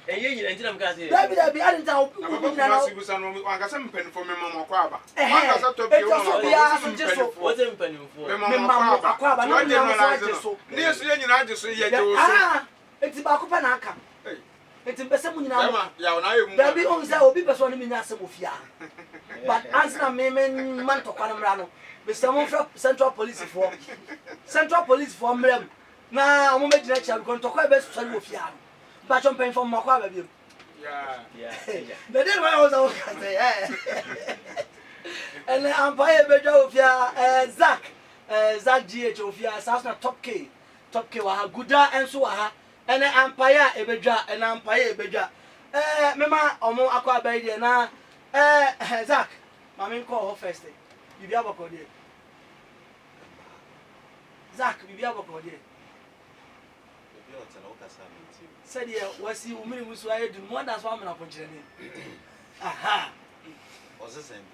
And you didn't tell me, Debbie, I didn't tell you. Kumasi was an one pen for me, Mamma Quaba. What's in penny for? Mamma Aquaba, no, yes, I just say, it's about Copanaka. It's in Bessamina. Debbie owns that will be persuading me as a mafia. But answer me, Manto Panamano, with someone from Central Police for them. Now, I'm going to talk about some mafia. But I'm paying for my car. Yeah. But then I was okay. And I'm buying a bit of Zach GH of your Sasna Top K, Guda and so and an empire a beja and empire a beja. Mema, or more aqua baby now. Zach, my main call her first day. You be able to call it. Zach, you be able to call it. Said yeah, was you mean was why do more than one opportunity. Aha. What's the same?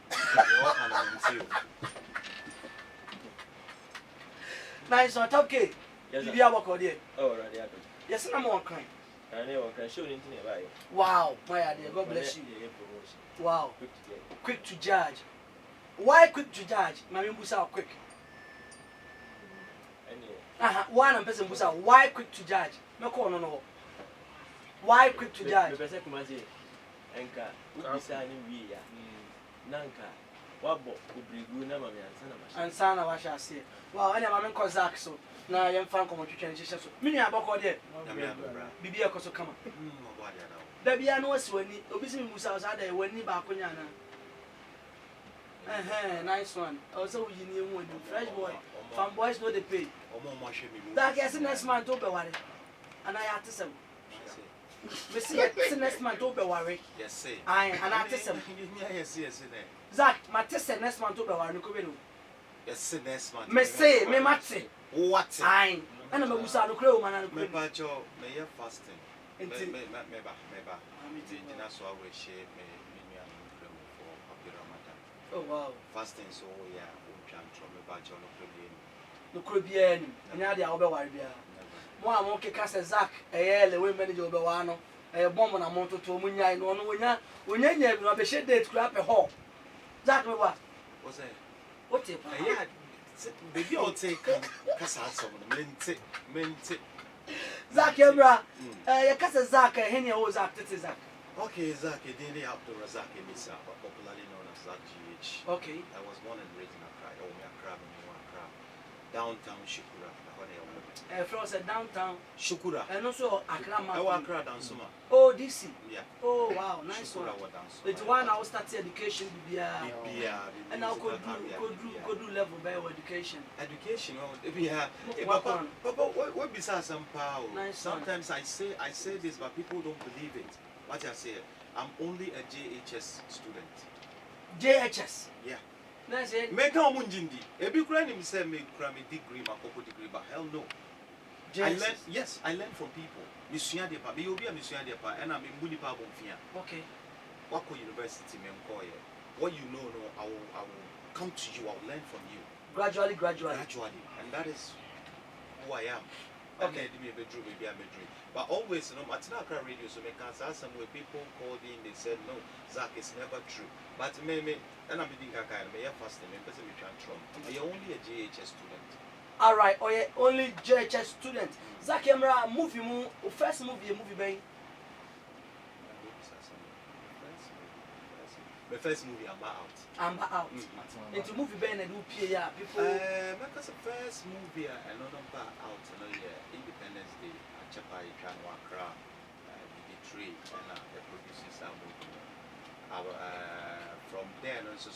Nice on Top K. You be able to call it. Oh, right. Yes, I'm more crying. I never can show anything about you. Wow, my idea. God bless you. Wow. Quick to judge. Why quick to judge? Mammy Busa quick. One person Busa, why quick to judge? No call no. Why quick to judge? Professor Kumasi, Enka, Ubisan, Nanka, Wabo, Ubrigu, Namami, and Sana, I shall say. Well, I never call Zach so. Now I am found common to change. Many are back there. Bibi Akoso come. There be no when Obisi Musa was out there when you back on Yana. Nice one. Also, you knew when you fresh boy. From boys know they pay. That gets next month over worry. And I had to say, we see it next month over worry. Yes, say. I and I tell them. Yes. Zach, my test next month over worry. Yes, next month. Me say, me match. What? I and I'm a Musa no crow man. Me bacho, me ya fasting. Me dina so we share me for Ramadan. Oh wow. Fasting so yeah, try me bacho no could be any. And now they are over worry. Mo am okay ka say Zach le we manager obe wa no bomb na monto to munya no no wonya nya bi no be share date kura pe ho Zach me what what's that what e yeah baby all take kasa some mente Zach Emra ya kasa Zach he ne o Zach tete Zach okay Zach Edini Abdul Razak Emisa popularly known as Zach GH. Okay, I was born and raised in Accra, downtown Shukura. from said downtown Shukura. And also Accra. Accra down Suma. Oh, DC. Yeah. Oh, wow, nice Shukura one. It's one I will start education. And now could do level by education. Education. What besides some power? Sometimes I say this, but people don't believe it. What I say, I'm only a JHS student. JHS. Yeah. That's it. Make a munjindi. Every grand him say me degree, my coco degree, but hell no. I learn from people. Monsieur Depa, me will be a Monsieur Depa, and I'm in Munipa Bonfia. Okay. Wako University, Memkoye. What you know, I will come to you, I will learn from you. Gradually. And that is who I am. Okay. But always, you know, at Naka radio, so make us ask some way people called in, they said, no, Zach, it's never true. But me, and I'm being Kaka, may I fast them, person we can try. You're only a JHS student. Alright, or you're only JHS student. Zach Emra, first movie, bang. The first movie, I'm out. Into movie bang and do PA, people. Because the first movie, another part out, Independence Day, Chapai, Accra, Tree, and the producing some movie. From there, also,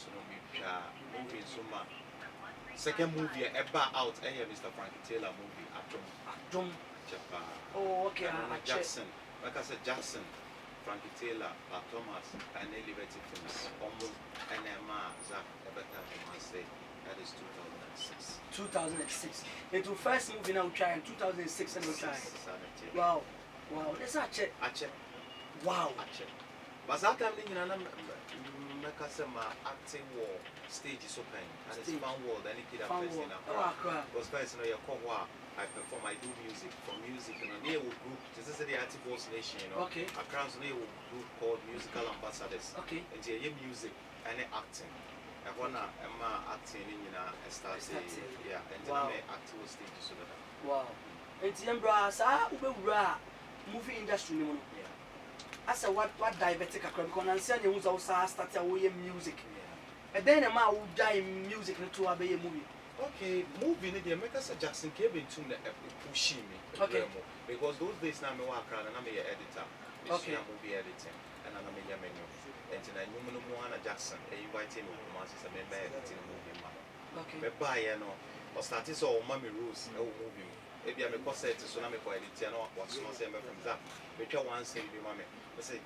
movie, Suma. Second movie, out, Mr. Frankie Taylor movie, Atom. Oh, okay. Jackson, like I said, Jackson. Frankie Taylor, Thomas, and Liberty Films, and Emma, Zach, Kumasi. That is 2006. 2006. Into first movie now try in 2006 and we try. Wow. Let's check. Wow. But that time you know, make us acting war stage is open. And it's fan world. Any kid first in Accra. Because first you know you call I perform, I do music. For music, you know, near group, this is the Arty Boss Nation, you know. Okay. A crowd near group called Musical Ambassadors. Okay. And yeah, music and acting. I wanna acting in start yeah, and then I act on stage so that. Wow. And Tiambra, sa ubewura movie industry ni mono. Yeah. As a what diabetic akra because nansi anya wuza usa start ya we music. Yeah. And then ma wo die music no to abeye movie. Okay, movie ni dey make us Jackson came into the push me. Okay. Because those days now me work around and I'm a editor. Okay. Movie editing and I'm a menu. And then I knew no more Jackson. They invited me to Kumasi to make editing movie. Okay. Me buy no or started so mommy rules movie. Maybe I'm a corset so I'm a editor no what small say me from that. Me try one say be mommy. I say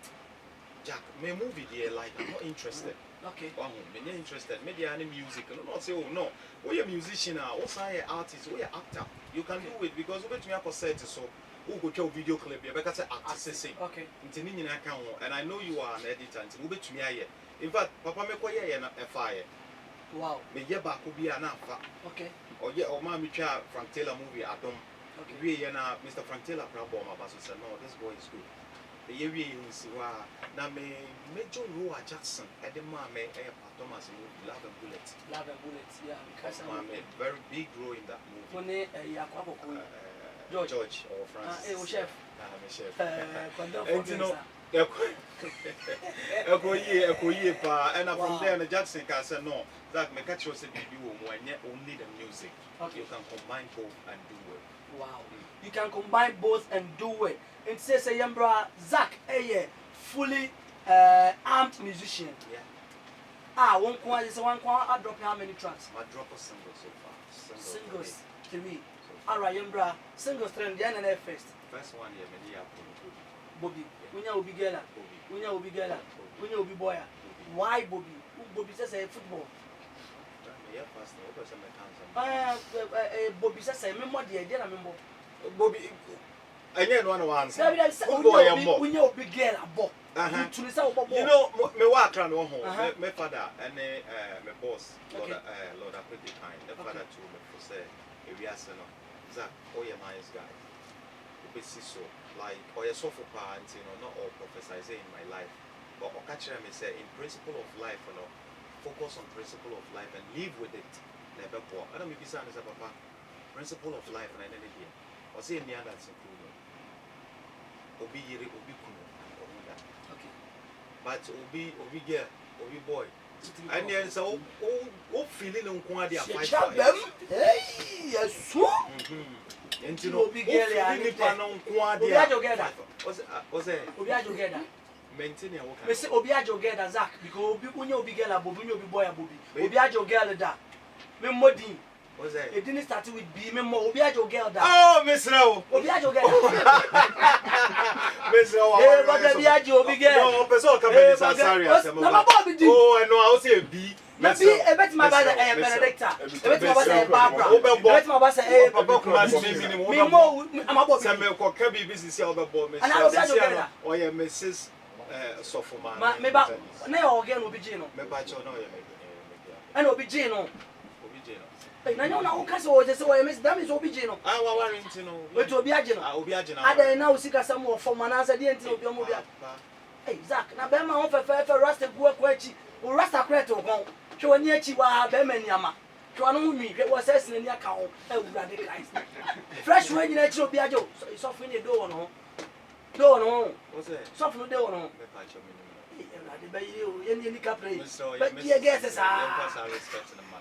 Jack, me movie there like I'm not interested. Okay. I'm not interested. Maybe any music. No, not say oh no. We a musician now. Also an artist. We a actor. You can do it because we get me a corset so. Who go to video clip? You better say artist. Okay. And I know you are an editor. Who bet me here? In fact, Papa me koye ye na fire. Wow. Me ye ba ko bi ana fa. Okay. Or ye o ma me twa Frank Taylor movie Adam. Okay. We ye na Mr. Frank Taylor crabo ma ba so say no, this boy is good. The ye we si wa na me John Roa Jackson e de ma me e Thomas movie Love and Bullet. Love and Bullet. Yeah, because I'm a very big role in that movie. Kone yakwako George or Francis. Eh, chef. I'm a chef. And you know, Ekoye pa, and from there, the Jackson can say no. That me catch you say baby only the music. Okay. You can combine both and do it. Wow. You can combine both and do it. And say Yambra Zach, fully armed musician. Yeah. One I drop how many tracks? I drop a single so far. Singles 3. Alright, Yambra, singles 3 then and first. First one yeah, me Bobby. Unya Obi Gela. Unya Obi Gela. Unya Obi Boya. Why Bobby? Bobby says a football. Bobby says a member dear, I remember. Bobby I get one once. Unya Obi Gela bo. You know, me work around home. My father and my boss, Lord Aquity Kind, the father to me for say, if you ask Zach, oh, you're nice guy. So, like, or a sofa part, you know, not all prophesizing in my life, but or catch me say, in principle of life, you know, focus on principle of life and live with it. Never poor. I don't mean to say, Papa, principle of life and anything. Or say, near that's included. Obi Yiri, Obi Kuno. Okay. But Obi girl, Obi boy. And then so, feeling on quantity of five. Hey, yes, and you know, big girl, I need to know quantity. Was it? Obiajo together. Maintain your work. Me say Obiajo together, Zach, because Obi Obi girl, Bobby, Obi boy, Bobby. Obiajo girl, that. Me modin. Was it? It didn't start with B. Me more Obiajo girl, that. Oh, Miss Rowe. Obiajo girl. Miss Rowe. Hey, but Obiajo Obi girl. No, person come in sorry. Oh, and no, I will say B. Maybe a bit my brother, a Benedicta. A bit my brother, Barbara. A bit my brother, a Papa Kumasi maybe me more. I'm about some can be busy over board. And I will be together. Or your Mrs. Sophomore. Maybe now again will be Gino. Maybe I don't know. And will be Gino. I know now, Casso, just so I miss them is Obigino. I want to know. But Obiagino. Obiagino. I don't know, see some more from an answer, the end of your movie. Hey, Zach, now Bema on for Rasta Guachi, or Rasta Creto home. Show a near Chiwa, Bemaniama. To an me, it was as in the account. Oh, radical. Fresh rain in Echo Biajo, so it's off in the door, no. Door, no. What's it? Soft no door, no. But dear guesses are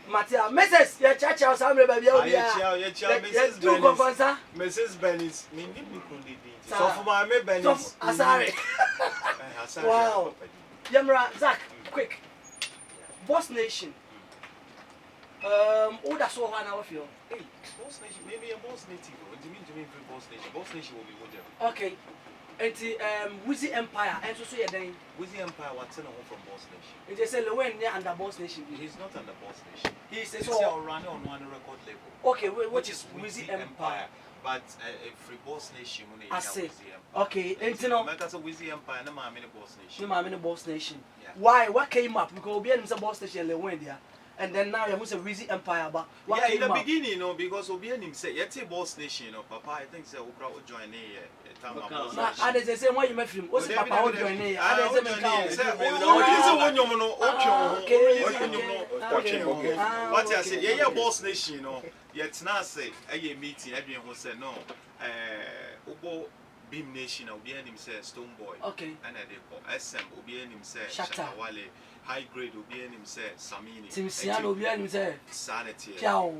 Matia, Mrs. Your church house, I'm a baby. Mrs. Bennis, so for my Bennis. Sorry. Wow. Yamra, Zach, quick. Boss Nation. Oh, that's all 1 hour for you. Hey, Boss Nation, maybe a Boss Native. What do you mean to me for Boss Nation? Boss Nation will be good there. Okay. And the Wizzy Empire, and so you're then. Wizzy Empire, what's in a home from Boss Nation? It is a Lilwin near under Boss Nation. He's not under Boss Nation. He's running on one record label. Okay, which is Wizzy Empire. But a free Boss Nation, I say. Okay, and you know, that's a Wizzy Empire, no, I'm in a Boss Nation. No, I'm in a Boss Nation. Why? What came up? Because we are in the Boss Nation, Lilwin there. and then now you must a Rizzy Empire. But yeah, in the beginning, you know, because Obianim said, "Yet a boss nation, you know, Papa." I think so. Okra will join here. I did the same way you met him. What's it, Papa? Would join here. I did the same. But I said, "Yeah, boss nation, you know." Yet now say, "A meeting." Everyone who said no. Obo Beam Nation, Obianim said Stoneboy. Okay. And I did SM Obianim said Wale. High grade Obianim said Samini. Timsiano Obianim said Sanity. Ciao.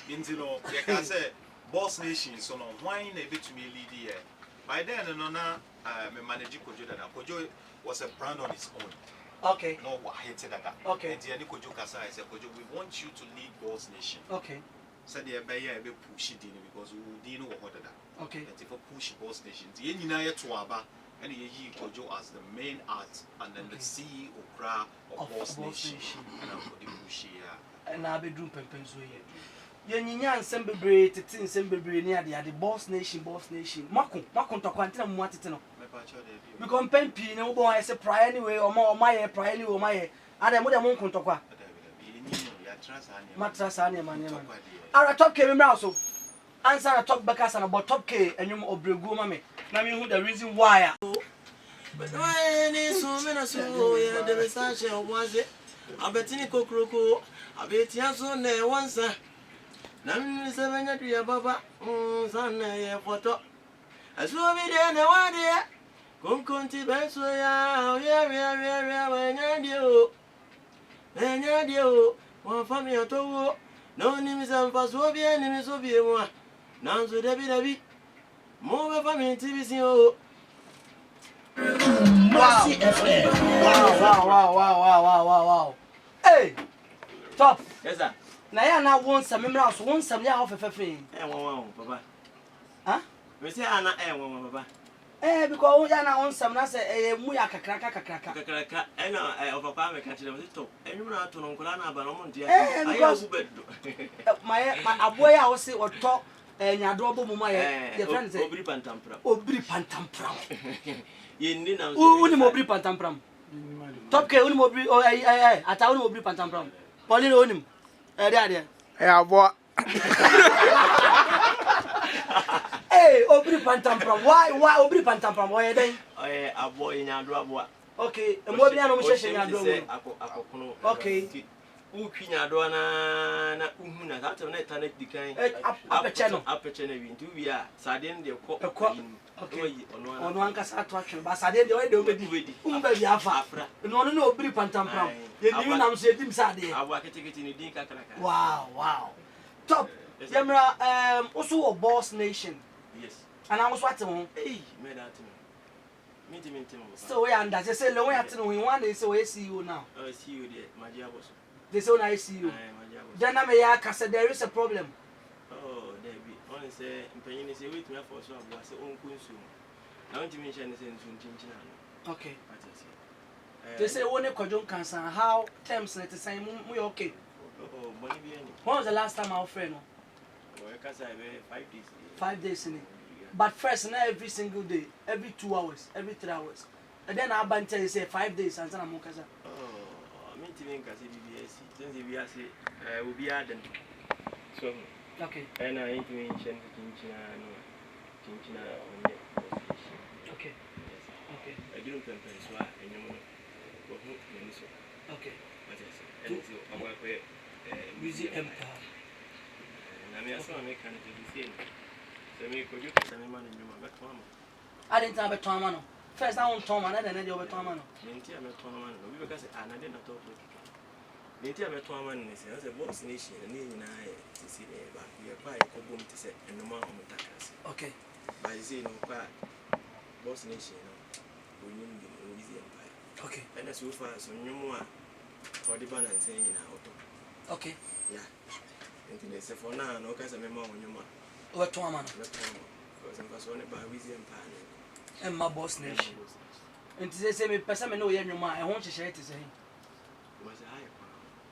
You know, like I said, boss nation, so no wine a bit to me lead here. By then, no, me manage Kojo that Kojo was a brand on its own. Okay. No, what hated that. Okay. And the Kojo Nkansah said, Kojo, we want you to lead boss nation. Okay. Said the Bayer a bit pushy because we didn't know what that. Okay. And if a push boss nation, the Yenina to Aba. And he Kojo as the main art and then the CEO of Boss Nation. And I'm for the Bushi. And I'll be doing Pempenso here. Yenyan Sembebre, Tin Sembebre near the Boss Nation, Mako to Quantum Matino. Because Pempi, no boy, I say pry anyway, or more my pry anyway, my. And I'm with a monk on Tokwa. Matrasania, man. Our top came out so. Answer a talk back as about top K and you obregu mame. Now me who the reason why. But why any so many so yeah the research was it. I bet any cockroco. I bet you so ne once. Now me 7 years baba. Son yeah photo. As well be there no one there. Come conti benso ya when you one family to no name is and pass will be enemies will be one. Now so Debbie. More family TVC. Wow. Hey! Top! Yes, sir. Now, I now want some members, want some year off a thing. Papa. Huh? We say, Anna, Papa. Eh, because we are now on some, I say, Muyaka cracker. And of a farmer catching the top. And you know, to Noncolana, but I'm my boy, I was say, or talk. And your double my friends Obri Pantampra. You need now. Unimobri Pantampram. Top K Unimobri or at our Obri Pantampram. Pauline Onim. Yeah, boy. Hey, Obri Pantampram. Why Obri Pantampram? Why are they? A boy in your drop. Okay, and what we are not saying. Okay. Ukinya doana na uhuna that on net and decline up channel into we are sadin the okay on one cast attraction but sadin the way they will be umbe afra no Obri Pantampram you am say dim sade awa ketekete ni din kakraka wow top yamra also a boss nation yes and I was what on hey me that me so we and that say lo we at no we one day so we see you now see you there magia boss. They say I see you. Then I may ask there is a problem. Oh, there be. Only say, Penny say, wait me for so I say, own consume. Now, you mention this in Chinchina. Okay. They say, only Kojo Nkansah, how terms let the same, we okay. Oh, money be any. When was the last time our friend? Oh, I can say 5 days. 5 days in it. But first, not every single day, every 2 hours, every 3 hours. And then I'll tell you, say 5 days, and then I'm okay. Oh, I mean, to me, since we are say, will be added. So, okay. And I ain't mention Chinchina on the okay. Okay. I didn't compare so I know okay. What is it? And it's a work where Rizzy Empire. And I mean, I saw a mechanic to the same. So, me could you send a man in your back home? I didn't have a Tomano. First, I want Tom and then I over Tomano. Didn't you have a Tomano? Because I didn't talk with you. The entire Toman is a boss nation, and I see but we are quite a boom to set and no more on the tackers. Okay. By saying, no, boss nation, we need the Louisiana Empire. Okay. And as so far as no more for the banner saying in our auto. Okay. Yeah. And they say for now, no case of memory on your man. What Tomano? Because I'm persuaded by Louisiana Empire. And my boss nation. And they say, me, person, no, your man, I want to share it to say.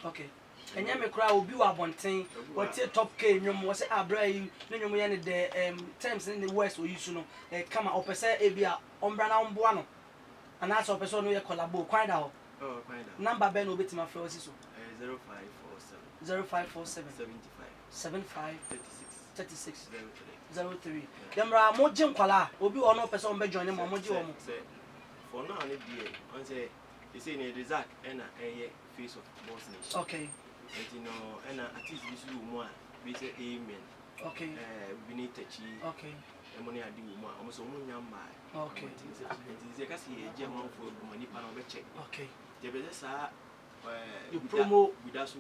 Okay. And you cry will be one thing, but top K, you must say, I bring you, no, the terms in the West, we used to know, come out, per se, Abia, Umbrana, Buano, and that's a person who collabo, quite out. Oh, find out. Number Ben obeti my friend so. 0547 0547 75 36 36 03. Demra mo jim kwala obi ono person be join mo mo ji wo mo. For now on the on say you say near the Zach and a face of boss nation. Okay. And you know and at least this you more we say amen. Okay. We need to chi. Okay. And money I do more almost on yamba. Okay. It's a kasi a German for money pan over check. Okay. The best you promo with us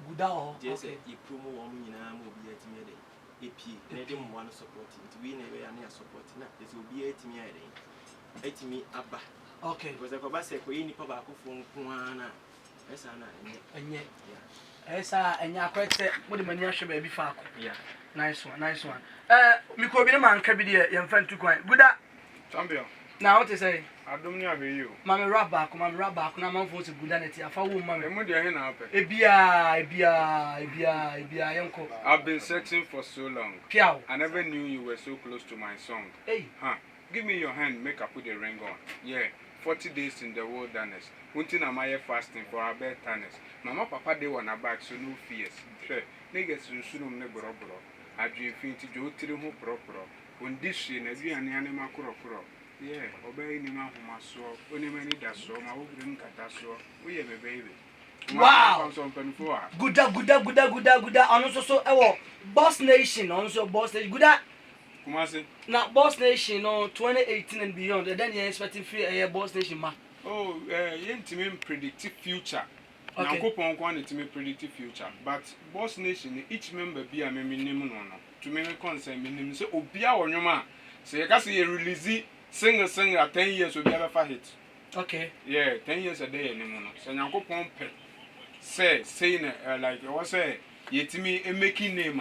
good out. Just you promo one in a movie at me. AP, and I didn't want to support it. We never are near supporting it. It will be 8 me. 8 me abba. Okay. Because if I say, we need Papa from Kuana. Yes, and yet, yeah. And ya quite said, what the money should be far. Yeah. Nice one. Miko be a man, Cabby, young friend to quite good. Champion. Now, what to say? I don't know you. Mamma Rabback, I'm on for good energy. I found woman. Uncle. I've been searching for so long. Piao. I never knew you were so close to my song. Hey. Huh. Give me your hand, make I put the ring on. Yeah. 40 days in the wilderness. Until I'm fasting for our bed tennis. Mama Papa they want a back, so no fears. Sure. Niggas soon never bro. I dream to do 3 who proper. When this year, every animal crop. Yeah, obey any man whom I saw. When you many that saw, my own catastroe. We have a baby. Wow! Good. And also so Boss Nation, also Boss Nation. Good. Kumasi. Now Boss Nation, 2018 and beyond. And then you're expecting free Boss Nation, ma. Oh, you intimate predictive future. Okay. Now, go on quantity predictive future. But Boss Nation, each member be a minimum on. To make concern minimum. So, Obia or your man. So, you can see a release. Singer 10 years will be ever hit. Okay. Yeah, 10 years a day anymore. So now go pump saying like I was say yetimi a making name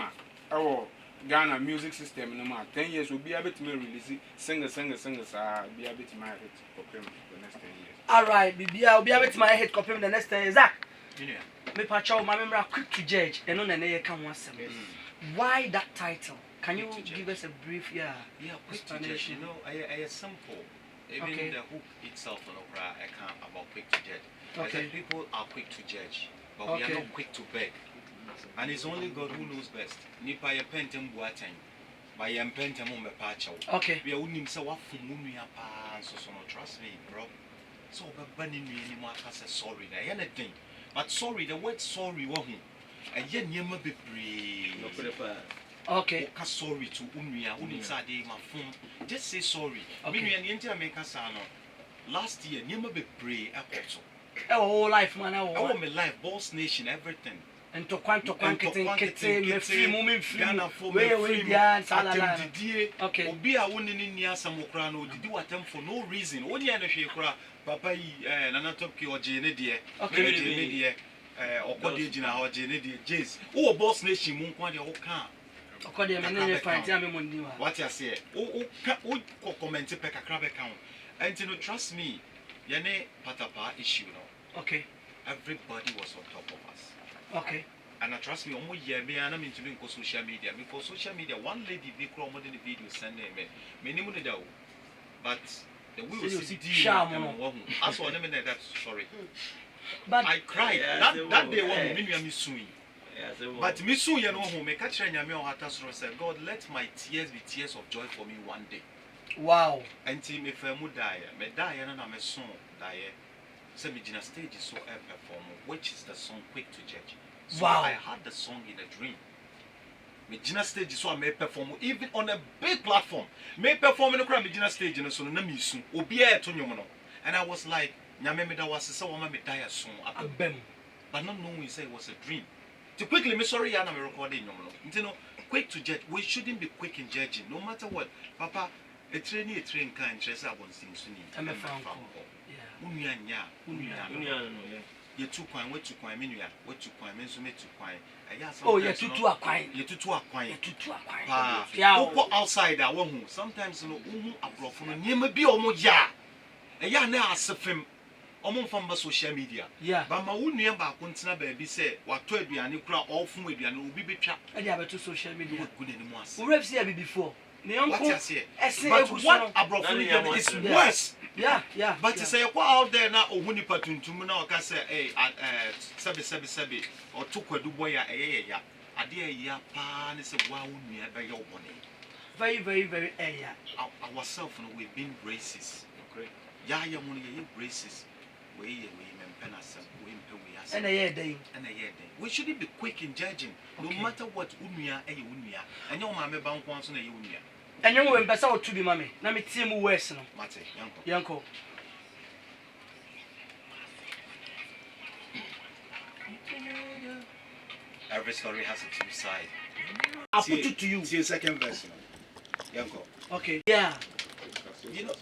our Ghana music system no more. 10 years will be able to release singers be able to my hit copy the next 10 years. Alright, I'll be able to my hit copy the next 10 years. Zach. Me pacho my member quick to judge and on an can once. Why that title? Can you give us a brief, quick to judge. You know, I simple. Even Okay. the hook itself, I can't about quick to judge. Okay. I said people are quick to judge, but we Okay. are not quick to beg. And it's only God who knows best. Nipa ya pentem buateng, by ya pentem on the pacho. Okay. We are winning so often when we are so no trust me, bro. So banning me anymore as a sorry, anything. But sorry, the word sorry, wahoo. And yet, you may be brave. Okay. Sorry to Unia, Unisade, my phone. Just say sorry. Okay. Me and the entire make us last year, you may be brave. Our whole life, man. I want my life, Boss Nation, everything. And to kete, me free, moment free. Ghana for Where free. salala. Okay. Obi a wouldn't in near some okrano, did you attempt for no reason? Only an shakra, Papa, Nana Toki or Jane, dear. Okay. Dear, or Kodijina or Jane, dear, Jays. Oh, Boss Nation, Munkwadi, or can't. According to me, find what I say, oh, comment to pick a crab account. And you trust me, Yane Patapa issue. Okay. Everybody was on top of us. Okay. And I trust me, almost year, me, and I'm into social media. Because social media, one lady, they crawl more than the video sending me. Minimum, but the we will see I saw them in that, sorry. But I cried that day when me suing. But me soon, you know, who make a train said, God, let my tears be tears of joy for me one day. Wow. And team if I would die, me die, and I'm a song, die. So me Gina stage is so perform, which is the song Quick to Judge. So wow. I had the song in a dream. Me Gina stage is so I may perform even on a big platform. May perform in a crowd, me Gina stage in a son, and soon, Obia to Yomono. And I was like, Yameda was so I may die a song, but not knowing say it was a dream. To quickly, me sorry, I'm recording. You know, quick to judge. We shouldn't be quick in judging, no matter what. Papa, a train can't trace up on things. I'm a fan. Unya, you're too quiet. What to quiet, Minuya, what to quiet, Mensu, to quiet. Oh, you're too quiet. You're too quiet. Yeah, outside. I won't. Sometimes, you know, abroad from a near be almost ya. A ya now, Safim. From social media. Yeah. But my own name back when baby say, what told me and you cry all from with you and will be trapped. And you have to social media. Good anymore. We have seen before. What you say? But what Abrofuni is worse. Yeah. But you say, go out there now, or Huni Patuntum now, can say, Sabi, or Tukwa Duboya, a dear ya pan is a wow near by your money. Very, Ourselves, we've been racist. Ya, your money, racist. We and a year day. We shouldn't be quick in judging, no matter what Unia and your mamma bound once in a Unia. And you went best out to be mammy. Let me see you worse. Mate, Yanko. Every story has a two side. I'll put it to you. See a second verse. Yanko. Okay. Yeah. You know.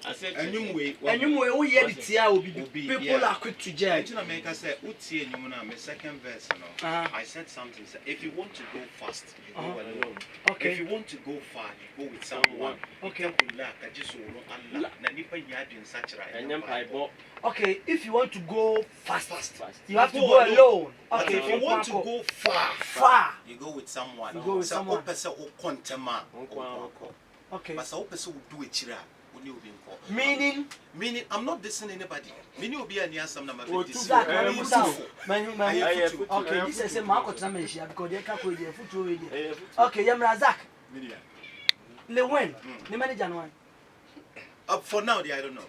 I said, and you will hear the tear will be people are quick to judge. I make us say, Uti and you my second verse. I said something. If you want to go fast, you go alone. Okay. If you want to go far, you go with someone. Okay. Okay. If you want to go fast, you have to go alone. Okay. If you want to go far, you go with someone. You go with someone. Okay. But some person will do it. Meaning, I'm not dissing anybody. Meaning, will be a near some number. okay, this is a market because they can't go there. Okay, Yamrazak. Lilwin, the manager one. For now, I don't know.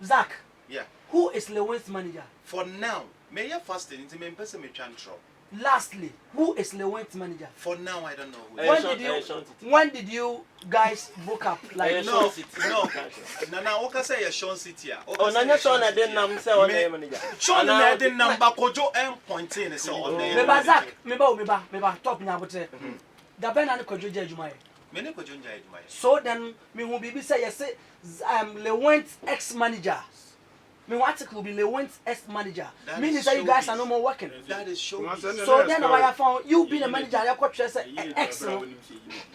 Zach. Yeah. Who is Lilwin's manager? For now, may you first into me person me chantro. Lastly, who is Lilwin's manager? For now, I don't know. When did you guys broke up? Like no. Now, what can say a Sean City? Oh, Nanya Sean, I didn't say on the manager. Sean, I didn't number Kojo Nkansah so on there. Meba Zach, meba talk now, but the Ben and Kojo Jumai. So then, me who be say yes, Lilwin's ex-manager. My article will be Lilwin's ex-manager. Meaning that you guys are no more working. That is showbiz. So then I found you being a manager. I got you say excellent.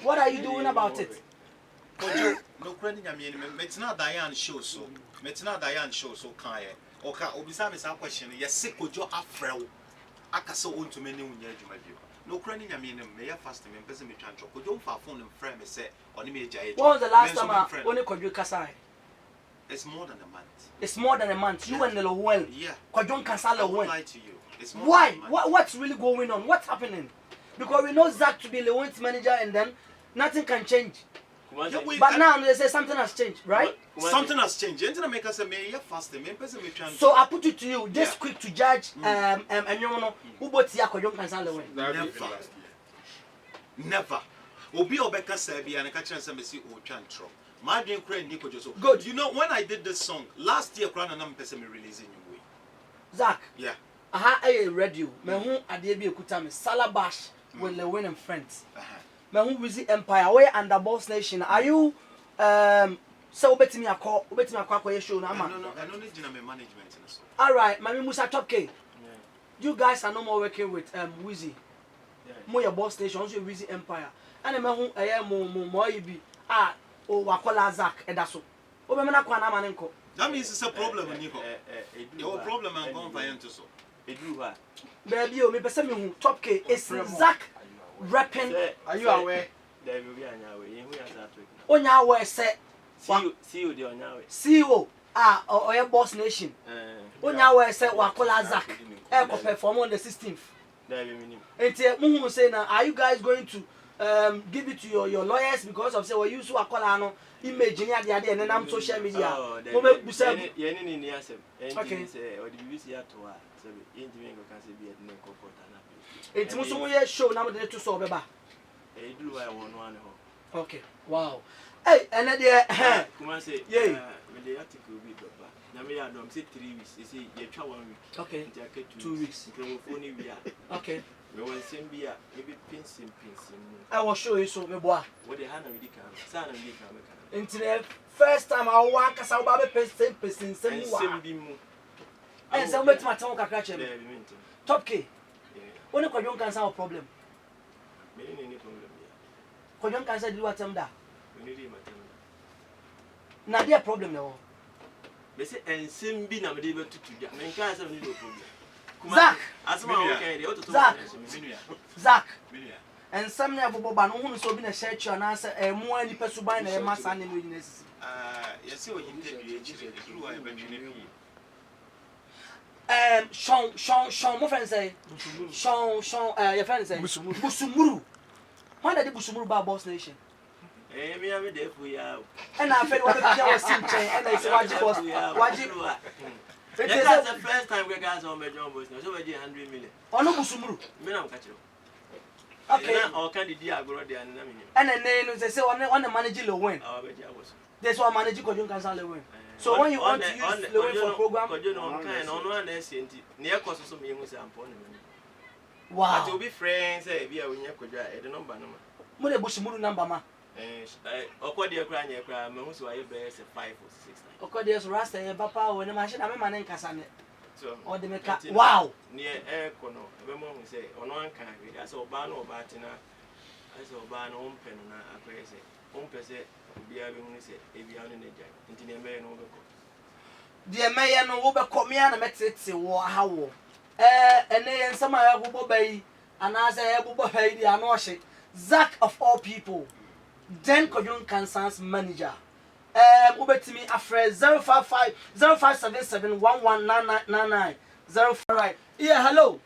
What are you doing about it? No credit. I mean, it's not Diane show so. It's not Diane show so. Kaya. Okay. Obisa me some question. Yes, sick Kojo afrel. Akaso want to many unya jumadi. No credit. I mean, me fast me person me chancho. Kojo fa phone and friend me say on me jay. What was the last time I only Kojo Nkansah? It's more than a month. It's more than a month. You and the Lilwin. Yeah. Kojo Nkansah Lilwin. Lie to you. It's more why? Than a month. What's really going on? What's happening? Because we know Zach to be Lilwin's manager, and then nothing can change. Yeah, but now they say something has changed, right? Something has changed. So I put it to you, just quick to judge. And you know who bought Kojo Nkansah Lilwin? Never. Obi Obeka Sebi and a catcher and some see O Chantro. My dream crane Nico Joso. Good. You know when I did this song last year, Crown and I'm person releasing you way. Zach. Yeah. I read you. Me who Adebi Ekutami Salabash with Lilwin and friends. Me who visit Empire way under Boss Nation. Are you so betting me a call show now? No, I don't need to management. All right, my Musa Top K. You guys are no more working with Wizzy. Mo your Boss Nation, also Wizzy Empire. And me who more you be o wakola Zach edaso o be mena kwa na manenko. That means it's a problem, Nico. Your problem and going for into so. Baby, o me pese me hu Top K is Zach rapping. Are you aware? Onya aware say CEO the onyawe. CEO or Boss Nation. Onya aware say wakola Zach e ko perform on the 16th. Enti mu say na are you guys going to give it to your lawyers because of say we use wakola no image ni ade ade and nam social media. Mo be busa ye ni asem. Okay. Say o the BBC ato a say engineer go can say be at no court na. Enti mo so mo ye show na mo de to so beba. Do I want one ho. Okay. Wow. Hey, and then Kumasi. Yeah. Me the article be baba. Na me ya do say 3 weeks. You say you try 1 week. Okay. 2 weeks. Phone we okay. We want Simbia, maybe pinsim. I will show you so, my boy. What the hand of the camera, son of the camera. Into the first time I walk as I'll be person, and some with my tongue catch him. Top K. When a Kojo Nkansah problem. Kojo Nkansah do what I'm da. Now, their problem now. They say, and Simbi, I'm able to do. I mean, can't have no problem. Zach, Zach, and some never boba no who so be na church and answer mo ani pesu ban na e masa ne no nyina sisi yes see o interview actually the crew I between Sean mo friend say Sean your friend say Busumuru when did Busumuru ba boss nation me am there for ya and I feel what the was chen and I say waji boss waji it is the first time we guys on my job boss so we dey 100 million ono Busumuru me na ka kire okay na o kan di agro dey na me and then no say on the manage lilwin this one manage Kojo Nkansah lilwin so when you want to use lilwin for program Kojo Nkansah ono na esi na e koso so me hu say ampo na me wow but we be friends e bia we nya Kojo e the number no ma mo le Busumuru number ma okodi ekra nya ekra me hu so aye be say 5 or 6 times okodi eso rasta e papa we na machine na me man Nkasa ne so o de meka wow ni e kono e be mo hu say ono anka we asa oba na oba tina asa oba na ompe no na akoye say ompe say bia be hu say e bia no na jai nti ne me no be ko de meye no wo be come ya na metete wo ha wo ene yen sama ya gubo bai anasa ya gubo bai di anohye Zach of all people then Kojo Nkansah's manager ubetimi afre 055 0577 1199 05 right yeah hello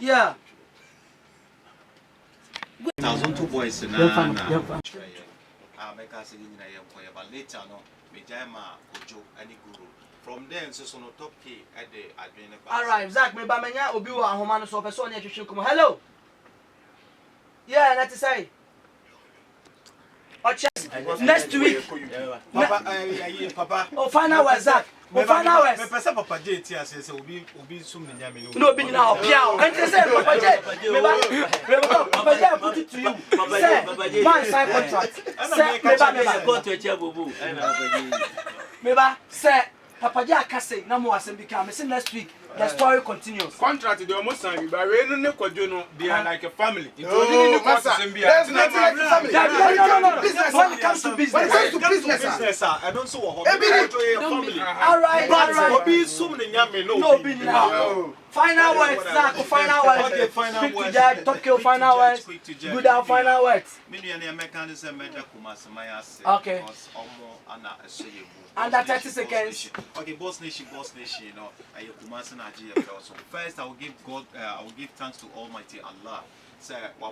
yeah 1002 boys na make us in na but later no me jama Kojo any guru from there so no top K at the adwene ba all right Zach me ba menya obi wo ahoma no so person ya twetwe kom hello yeah that is say next week papa oh final word Zach oh final word me pesa papa J ti ase se obi sum ni nyame no be na opia o enti say papa J me ba papa J put it to you papa J one sign contract say me ba go to eche bobu me ba say papa J akase na mo asem bi ka me say next week the story continues contract they almost signed but we no Kojo no they are like a family it only the person be family no when it comes to business I don't so family all right obi sum ni nyame no be now final words Zach final words final words top kill final words good out final words me no American say meja Kumasi my say okay because omo ana aseye under 30 seconds okay boss nation you know I Kumasi na GFL so first I will give thanks to Almighty Allah say